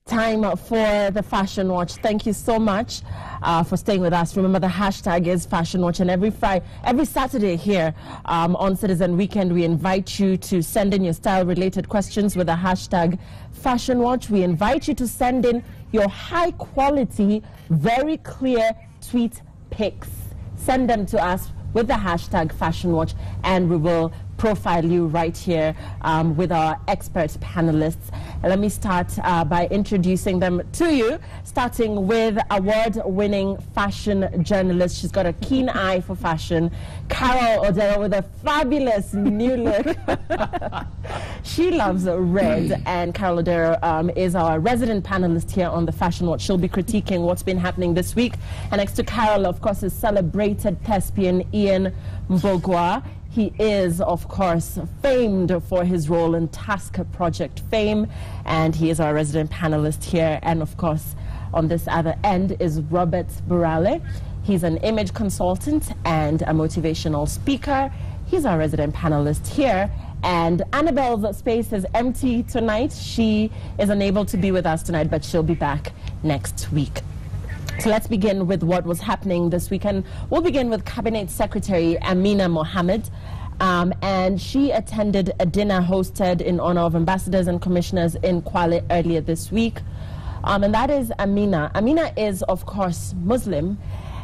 Time for the Fashion Watch. Thank you so much for staying with us. Remember, the hashtag is Fashion Watch, and every Saturday here on Citizen Weekend, we invite you to send in your style-related questions with the hashtag Fashion Watch. We invite you to send in your high-quality, very clear tweet pics. Send them to us with the hashtag Fashion Watch, and we will profile you right here with our expert panelists. And let me start by introducing them to you, starting with award-winning fashion journalist. She's got a keen eye for fashion, Carol Odero, with a fabulous new look. She loves red, and Carol Odero is our resident panelist here on the Fashion Watch. She'll be critiquing what's been happening this week. And next to Carol, of course, is celebrated thespian Ian Mbogwa. He is, of course, famed for his role in Task Project Fame, and he is our resident panelist here. And, of course, on this other end is Robert Burale. He's an image consultant and a motivational speaker. He's our resident panelist here. And Annabelle's space is empty tonight. She is unable to be with us tonight, but she'll be back next week. So let's begin with what was happening this weekend. We'll begin with Cabinet Secretary Amina Mohammed. And she attended a dinner hosted in honor of ambassadors and commissioners in Kwale earlier this week. And that is Amina. Amina is, of course, Muslim.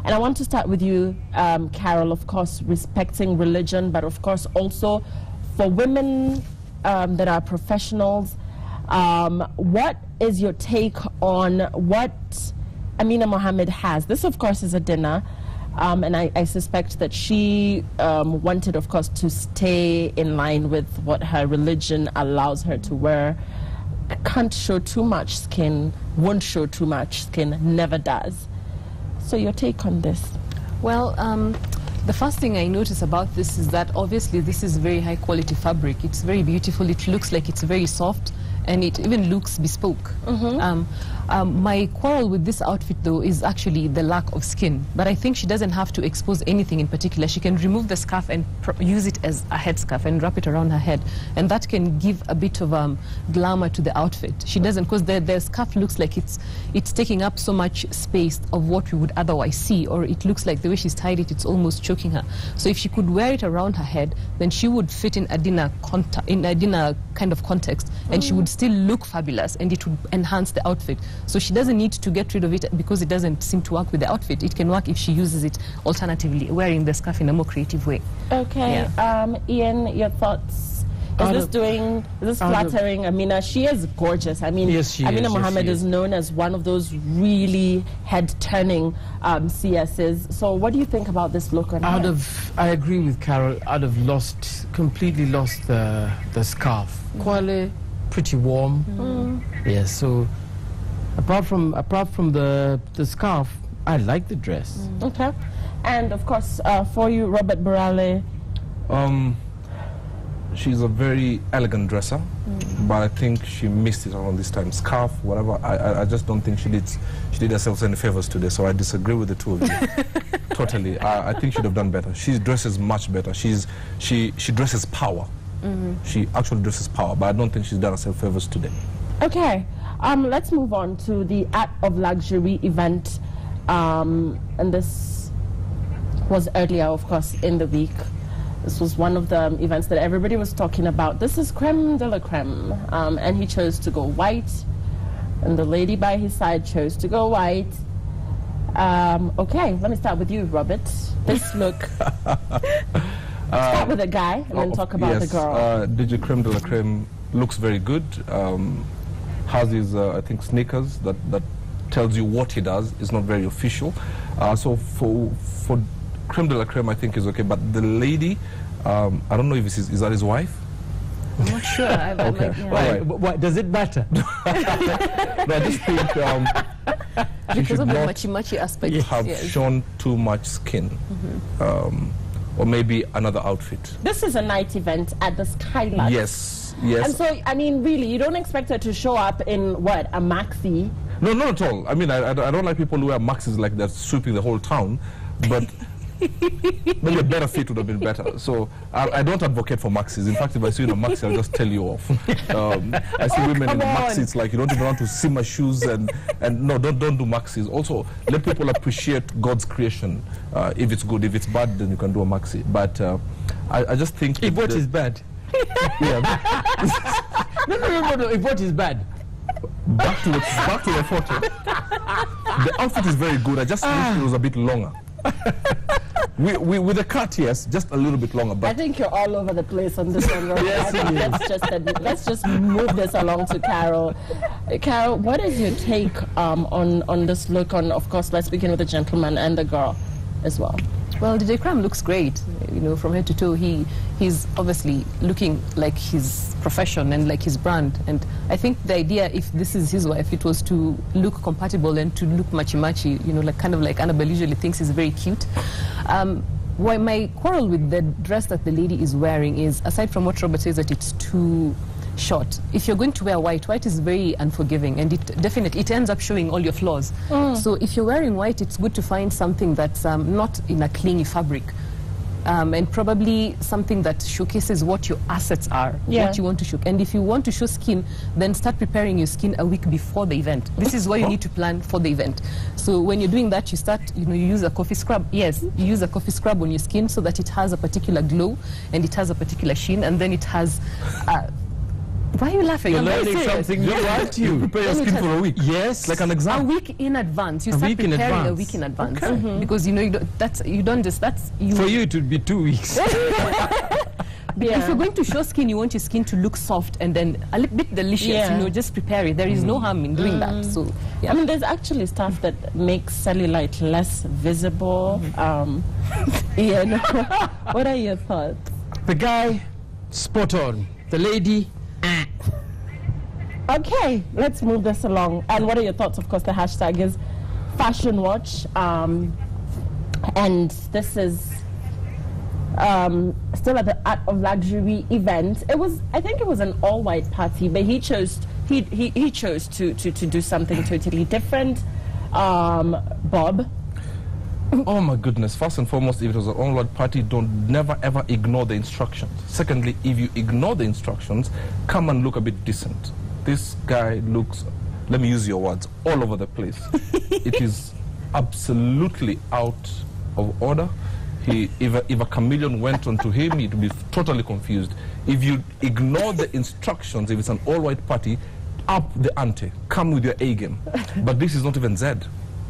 And I want to start with you, Carol, of course, respecting religion, but of course also for women that are professionals. What is your take on what Amina Mohammed has? This, of course, is a dinner, and I suspect that she wanted, of course, to stay in line with what her religion allows her to wear. Can't show too much skin, won't show too much skin, never does. So your take on this? Well, the first thing I notice about this is that obviously this is very high quality fabric. It's very beautiful. It looks like it's very soft, and it even looks bespoke. My quarrel with this outfit, though, is actually the lack of skin. But I think she doesn't have to expose anything in particular. She can remove the scarf and use it as a headscarf and wrap it around her head. And that can give a bit of glamour to the outfit. She doesn't, because the scarf looks like it's taking up so much space of what we would otherwise see, or it looks like the way she's tied it, it's almost choking her. So if she could wear it around her head, then she would fit in a dinner kind of context, and she would still look fabulous, and it would enhance the outfit. So she doesn't need to get rid of it because it doesn't seem to work with the outfit. It can work if she uses it alternatively, wearing the scarf in a more creative way. Okay, yeah. Ian, your thoughts? Is this flattering Amina? She is gorgeous. I mean, yes, Amina Mohammed is known as one of those really head-turning CSs. So what do you think about this look on her? I agree with Carol. Completely lost the scarf. Kwale, pretty warm. Yes, so apart from the scarf, I like the dress. Okay. And of course, for you, Robert Burale. She's a very elegant dresser, but I think she missed it around this time. Scarf, whatever. I just don't think she did herself any favors today. So I disagree with the two of you. Totally. I think she'd have done better. She dresses much better. She dresses power. She actually dresses power, but I don't think she's done herself favors today. Okay. Let's move on to the Art of Luxury event, and this was earlier, of course, in the week. This was one of the events that everybody was talking about. This is creme de la creme, and he chose to go white, and the lady by his side chose to go white. Okay, let me start with you, Robert. This look. Start with the guy, and then talk about the girl. DJ Creme de la Creme looks very good. Has his, I think, sneakers that tells you what he does. It's not very official. So for Creme de la Creme, I think is okay. But the lady, I don't know if is that his wife? I'm not sure. Okay. Why does it matter? No, I just think because of the machi-machi aspect. Have shown too much skin. Or maybe another outfit. This is a night event at the Skylark. Yes, yes. And so, I mean, really, you don't expect her to show up in, what, a maxi? No, not at all. I mean, I don't like people who wear maxis like they're sweeping the whole town. But Maybe a better fit would have been better. So I don't advocate for maxis. In fact, if I see you in a maxi, I'll just tell you off. I see women in maxis like you don't even want to see my shoes, and no, don't do maxis. Also, let people appreciate God's creation. If it's good, if it's bad, then you can do a maxi. But I just think if what is bad. Yeah. No. If what is bad. Back to the photo. The outfit is very good. I just wish it was a bit longer. With the cut, yes, just a little bit longer. But I think you're all over the place on this one. Right? Yes, let's just move this along to Carol. Carol, what is your take on this look? On, of course, let's begin with the gentleman and the girl as well. Well, DJ Kram looks great, you know, from head to toe. He's obviously looking like his profession and like his brand. And I think the idea, if this is his wife, it was to look compatible and to look machi-machi, you know, like kind of like Annabelle usually thinks is very cute. Why my quarrel with the dress that the lady is wearing is, aside from what Robert says, that it's too short. If you're going to wear white is very unforgiving, and it ends up showing all your flaws. So if you're wearing white, it's good to find something that's not in a clingy fabric, and probably something that showcases what your assets are, what you want to show. And if you want to show skin, then start preparing your skin a week before the event. This is why you need to plan for the event. So when you're doing that, you start, you know, you use a coffee scrub. Yes, you use a coffee scrub on your skin so that it has a particular glow and it has a particular sheen, and then it has why are you laughing? You're I'm very learning serious. something new, aren't you you? prepare your skin for a week. Yes. Like an A exam. week in advance. You A start week in preparing a advance. week in advance. Okay. Because you know you don't just For you, it would be 2 weeks. If you're going to show skin, you want your skin to look soft and then a little bit delicious. You know, just prepare it. There is no harm in doing that. So yeah. I mean, there's actually stuff that makes cellulite less visible. Ian, what are your thoughts? The guy, spot on. The lady, Okay, let's move this along. And what are your thoughts? Of course, the hashtag is Fashion Watch. And this is still at the Art of Luxury event. I think it was an all-white party, but he chose to do something totally different. Bob? Oh my goodness. First and foremost, if it was an all-white party, never ever ignore the instructions. Secondly, if you ignore the instructions, come and look a bit decent. This guy looks, let me use your words, all over the place. It is absolutely out of order. If a chameleon went onto him, it would be totally confused. If you ignore the instructions, if it's an all-white party, up the ante, come with your A game. But this is not even Z.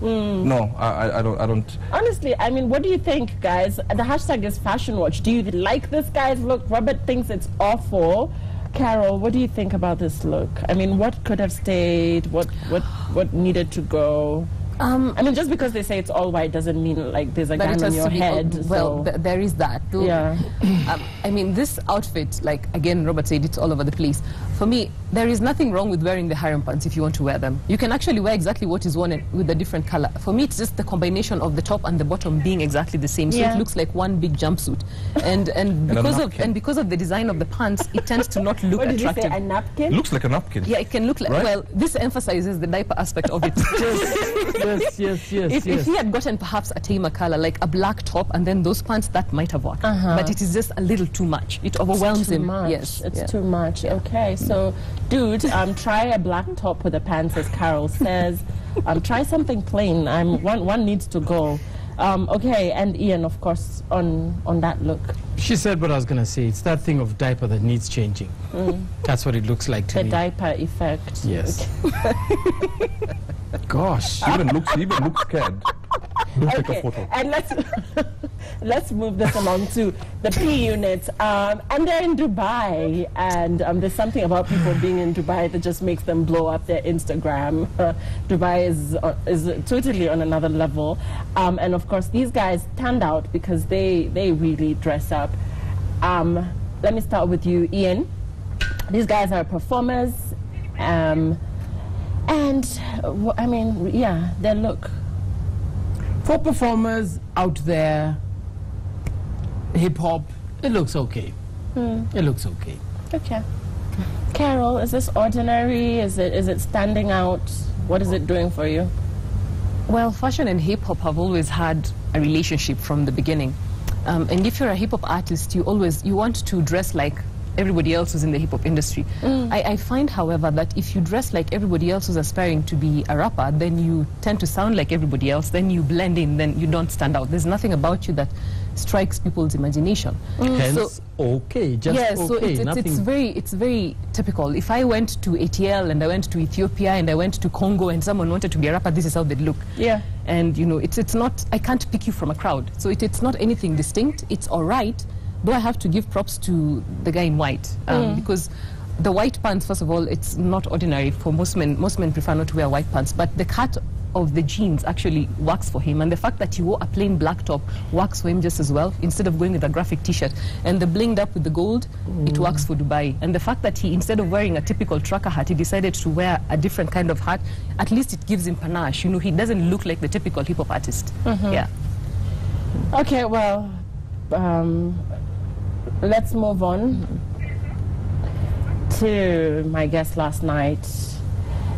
No, I don't. Honestly, I mean, what do you think, guys? The hashtag is Fashion Watch. Do you like this guy's look? Robert thinks it's awful. Carol, what do you think about this look? I mean, what could have stayed? What needed to go? I mean, just because they say it's all white doesn't mean like there's a gun on your head. Well, there is that. Though, yeah. I mean, this outfit, like again, Robert said, it's all over the place. For me, there is nothing wrong with wearing the harem pants if you want to wear them. You can actually wear exactly what is worn with a different color. For me, it's just the combination of the top and the bottom being exactly the same. So it looks like one big jumpsuit. And because of the design of the pants, it tends to not look what did attractive. You say, a napkin? Looks like a napkin. Yeah, it can look like. Right? Well, this emphasizes the diaper aspect of it. Yes. If he had gotten perhaps a tamer color, like a black top and then those pants, that might have worked. But it is just a little too much. It overwhelms him. Much. Yes, it's too much. Okay, so dude, try a black top with the pants, as Carol says. Try something plain. One needs to go. Okay, and Ian, of course, on that look. She said what I was going to say. It's that thing of diaper that needs changing. That's what it looks like to me. The diaper effect. Yes. Gosh. He even looks scared. Don't take a photo. And let's move this along to the P unit. And they're in Dubai, and there's something about people being in Dubai that just makes them blow up their Instagram. Dubai is totally on another level, and of course these guys stand out because they really dress up. Let me start with you, Ian. These guys are performers, and I mean, yeah, their look. For performers out there, hip-hop, it looks okay. It looks okay. Okay. Carol, is this ordinary? Is it standing out? What is it doing for you? Well, fashion and hip-hop have always had a relationship from the beginning. And if you're a hip-hop artist, you want to dress like everybody else who's in the hip-hop industry. I find, however, that if you dress like everybody else who's aspiring to be a rapper, then you tend to sound like everybody else, then you blend in, then you don't stand out. There's nothing about you that strikes people's imagination. Hence, okay, just yeah, okay, so it's very typical. If I went to ATL and I went to Ethiopia and I went to Congo and someone wanted to be a rapper, this is how they'd look. Yeah. And you know, it's not, I can't pick you from a crowd. So it's not anything distinct. It's all right. Though I have to give props to the guy in white, because the white pants, first of all, it's not ordinary for most men. Most men prefer not to wear white pants, but the cut of the jeans actually works for him, and the fact that he wore a plain black top works for him just as well, instead of going with a graphic t-shirt. And the blinged up with the gold, it works for Dubai. And the fact that he, instead of wearing a typical trucker hat, he decided to wear a different kind of hat, at least it gives him panache. You know, he doesn't look like the typical hip-hop artist. Yeah. Okay, well, let's move on to my guest last night.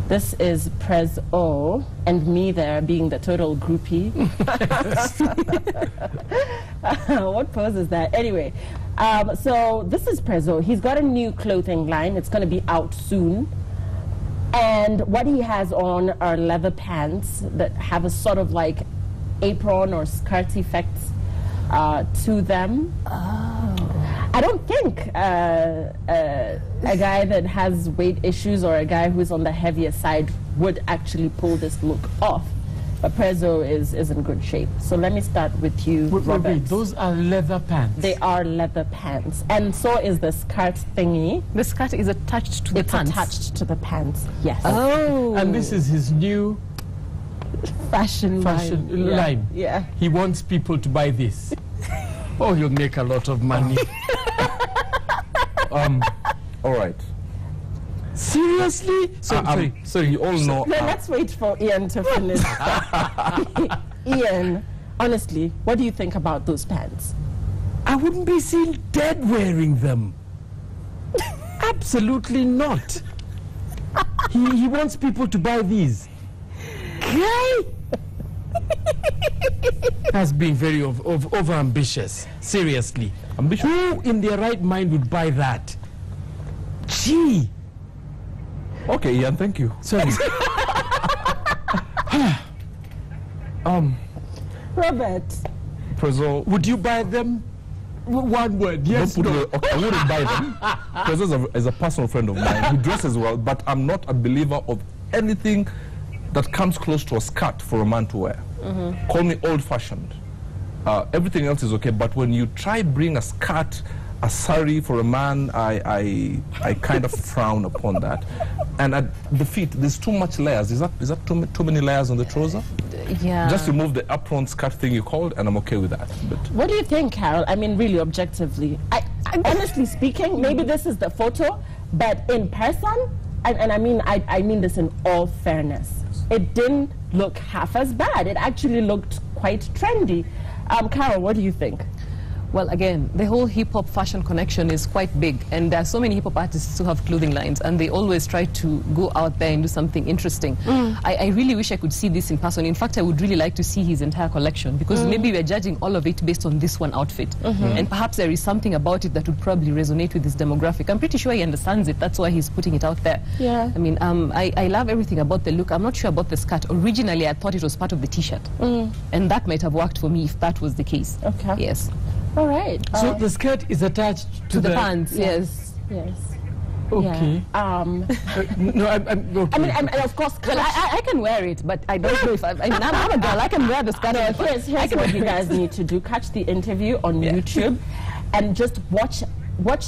This is Prez O, and me there being the total groupie. What pose is that? Anyway, so this is Prez O. He's got a new clothing line. It's going to be out soon. And what he has on are leather pants that have a sort of like apron or skirt effect to them. I don't think a guy that has weight issues or a guy who's on the heavier side would actually pull this look off. But Prez O is in good shape. So let me start with you, Robert. Wait, those are leather pants. They are leather pants. And so is the skirt thingy. The skirt is attached to the pants. It's attached to the pants, yes. Oh. And this is his new Fashion line. Yeah. He wants people to buy this. Oh, you'll make a lot of money. All right. Seriously? Sorry. You all know. No, let's wait for Ian to finish. Ian, honestly, what do you think about those pants? I wouldn't be seen dead wearing them. Absolutely not. He wants people to buy these. Guy has been very over ambitious. Seriously. Ambitious? Who in their right mind would buy that? Gee. Okay, Ian, thank you. Sorry. Robert. Prez O, Would you buy them? One word, yes, don't put no. the- okay, I wouldn't buy them. Prez O is a personal friend of mine. He dresses well, but I'm not a believer of anything that comes close to a skirt for a man to wear. Call me old-fashioned. Everything else is okay, but when you try bring a skirt, a sari for a man, I kind of frown upon that. And at the feet, there's too much layers. Is that too many layers on the trouser? Yeah. Just remove the apron skirt thing you called, and I'm okay with that. But What do you think, Carol? I mean, really objectively. I honestly speaking, maybe this is the photo, but in person, and I mean this in all fairness, it didn't look half as bad. It actually looked quite trendy. Carol, what do you think? Well, again, the whole hip-hop fashion connection is quite big, and there are so many hip-hop artists who have clothing lines, and they always try to go out there and do something interesting. I really wish I could see this in person. In fact, I would really like to see his entire collection, because maybe we're judging all of it based on this one outfit. And perhaps there is something about it that would probably resonate with his demographic. I'm pretty sure he understands it. That's why he's putting it out there. Yeah. I mean, I love everything about the look. I'm not sure about the skirt. Originally, I thought it was part of the T-shirt. And that might have worked for me if that was the case. Okay. Yes. All right. So the skirt is attached to The pants, yes. Yes. Okay. Yeah. No, I'm okay. I mean, and of course, Well, I can wear it, but I don't know if I'm a girl. I can wear the skirt. no, here's what you guys need to do. Catch the interview on YouTube and just watch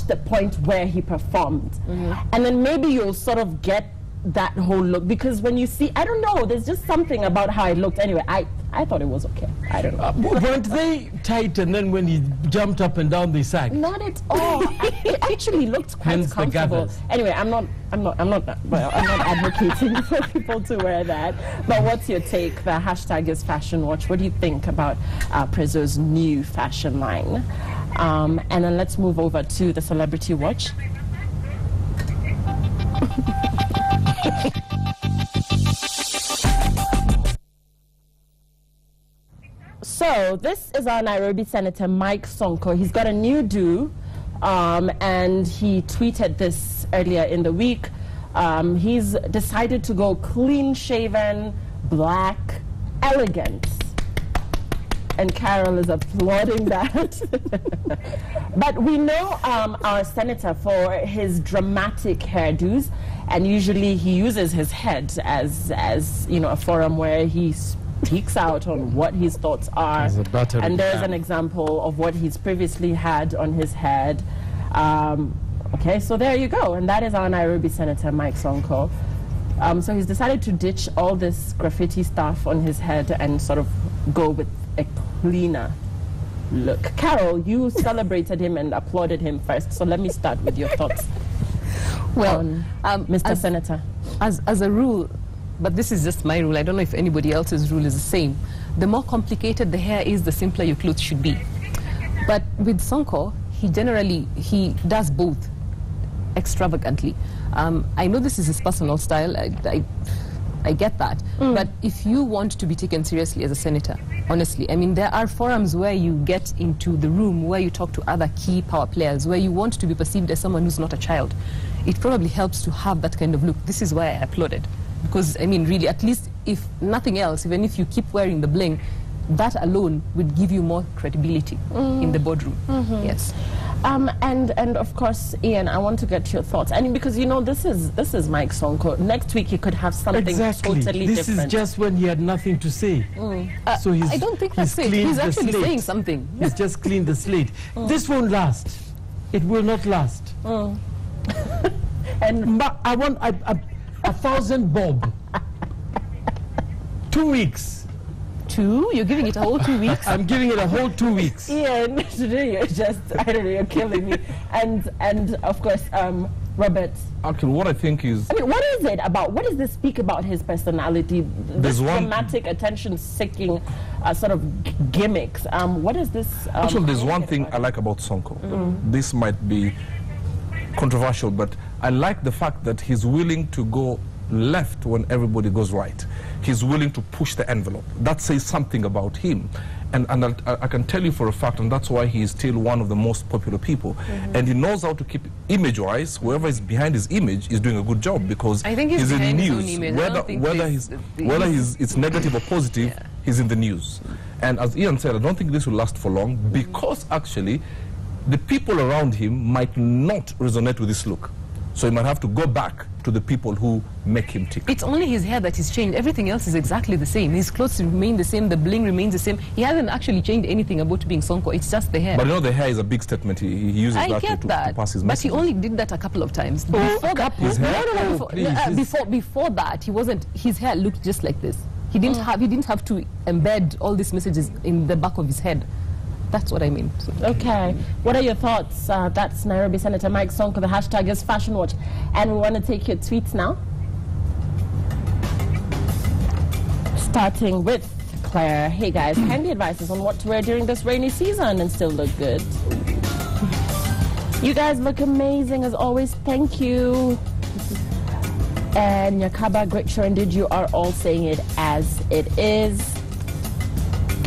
the point where he performed. And then maybe you'll sort of get that whole look, because when you see, I don't know, there's just something about how it looked. Anyway, I thought it was okay. I don't know. Weren't they tight, and then when he jumped up and down they sagged? Not at all. It actually looked quite Hence the comfortable. gathers. Anyway, I'm not advocating for people to wear that. But what's your take? The hashtag is Fashion Watch. What do you think about Prez O's new fashion line? And then let's move over to the Celebrity Watch. So this is our Nairobi Senator Mike Sonko. He's got a new do, and he tweeted this earlier in the week. He's decided to go clean-shaven, black, elegant. And Carol is applauding that. But we know our senator for his dramatic hairdos, and usually he uses his head as you know, a forum where he speaks out on what his thoughts are. And there's an example of what he's previously had on his head. Okay, so there you go, and that is our Nairobi Senator Mike Sonko. So he's decided to ditch all this graffiti stuff on his head and sort of go with a cleaner look. Carol, you celebrated him and applauded him first, so let me start with your thoughts. Well, Mr. Senator. As a rule, but this is just my rule, I don't know if anybody else's rule is the same. The more complicated the hair is, the simpler your clothes should be. But with Sonko, he does both extravagantly. I know this is his personal style, I get that, but if you want to be taken seriously as a senator, honestly, I mean, there are forums where you get into the room, where you talk to other key power players, where you want to be perceived as someone who's not a child. It probably helps to have that kind of look. This is why I applauded, because, I mean, really, at least if nothing else, even if you keep wearing the bling, that alone would give you more credibility in the boardroom. Yes. And of course, Ian, I want to get your thoughts. I mean, because you know, this is Mike Sonko. Next week he could have something totally different. This is just when he had nothing to say. So I don't think that's it. He's actually saying something. He's just cleaned the slate. This won't last. It will not last. And I want a 1,000 bob. 2 weeks. 2? You're giving it a whole 2 weeks? I'm giving it a whole 2 weeks. Ian, today you're just, I don't know, you're killing me. And of course, Robert. Actually, what I think is... I mean, what is it about? What does this speak about his personality? This dramatic, attention-seeking sort of gimmicks. What is this... Actually, there's one thing I like about Sonko. This might be controversial, but I like the fact that he's willing to go left when everybody goes right. He's willing to push the envelope. That says something about him. And I can tell you for a fact, and that's why he is still one of the most popular people. And he knows how to keep image-wise. Whoever is behind his image is doing a good job, because I think he's in the news. His own image. Whether it's negative or positive, he's in the news. And as Ian said, I don't think this will last for long, because actually the people around him might not resonate with this look. So he might have to go back to the people who make him tick. It's only his hair that is changed. Everything else is exactly the same. His clothes remain the same. The bling remains the same. He hasn't actually changed anything about being Sonko. It's just the hair. But you know, the hair is a big statement. He uses that to pass his message. But he only did that a couple of times. Before that, his hair? Before that, he wasn't. His hair looked just like this. He didn't have to embed all these messages in the back of his head. That's what I mean. Okay. What are your thoughts? That's Nairobi Senator Mike Sonko. The hashtag is Fashion Watch. And we want to take your tweets now. Starting with Claire. Hey guys, handy advices on what to wear during this rainy season and still look good. You guys look amazing as always. Thank you. And Yakaba, great show indeed. You are all saying it as it is.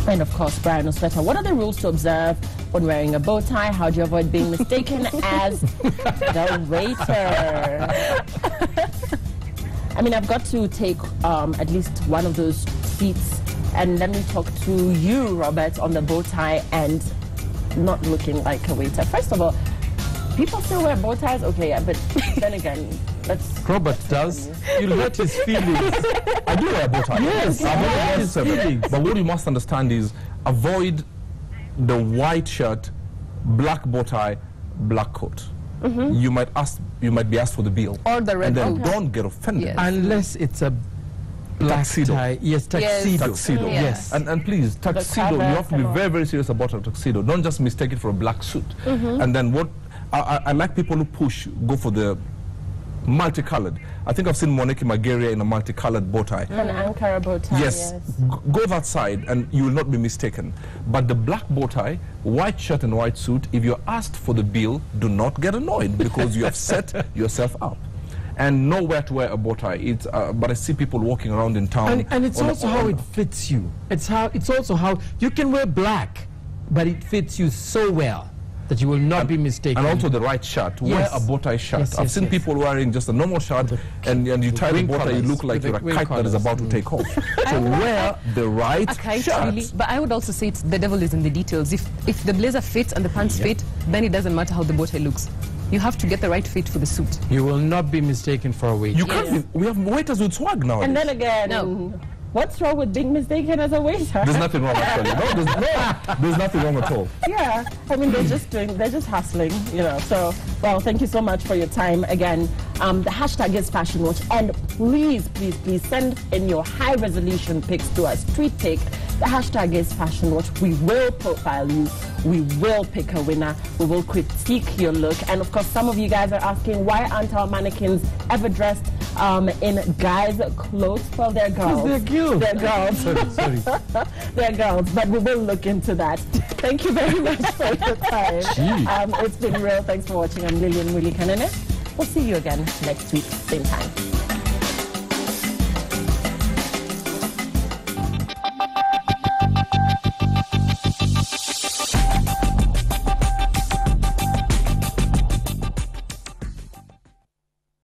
And of course, Brian Osweta, what are the rules to observe when wearing a bow tie? How do you avoid being mistaken as the waiter? I mean, I've got to take at least one of those tweets, and let me talk to you, Robert, on the bow tie and not looking like a waiter. First of all, people still wear bow ties? Okay, yeah, but then again, Robert does. You'll hurt his feelings. I do wear a bow tie. Yes, I will hurt his feelings. But what you must understand is avoid the white shirt, black bow tie, black coat. You might be asked for the bill. Or the red. And then don't get offended. Yes. Unless it's a black tuxedo. tie. Yes, tuxedo. Tuxedo. Yes. And please, tuxedo, you have to be very, very serious about a tuxedo. Don't just mistake it for a black suit. And then what I like people who go for the multicolored. I think I've seen Monique Magaria in a multicolored bow tie. An Ankara bow tie, yes. Go that side and you will not be mistaken. But the black bow tie, white shirt and white suit, if you're asked for the bill, do not get annoyed, because you have set yourself up. and know where to wear a bow tie. It's, but I see people walking around in town. And it's also how it fits you. It's also how you can wear black, but it fits you so well that you will not be mistaken. And also the right shirt. Wear a bow tie shirt. I've seen people wearing just a normal shirt, and you tie the bow tie, you look like you're a kite that is about to take off. So wear the right shirt. Really, but I would also say the devil is in the details. If the blazer fits and the pants fit, then it doesn't matter how the bow tie looks. You have to get the right fit for the suit. You will not be mistaken for a waiter. You can't be, we have waiters with swag now. And then again, what's wrong with being mistaken as a waiter? There's nothing wrong actually. There's nothing wrong at all. Yeah, I mean they're just hustling, you know. So, well, thank you so much for your time again. The hashtag is Fashion Watch, and please send in your high resolution pics to us. Tweet pic. The hashtag is Fashion Watch. We will profile you. We will pick a winner. We will critique your look. And of course, some of you guys are asking, why aren't our mannequins ever dressed in guys' clothes? Well, they're girls. They're cute. They're girls. Sorry. They're girls, but we will look into that. Thank you very much for your time. It's been real. Thanks for watching. I'm Lillian Muli Kanene. We'll see you again next week, same time.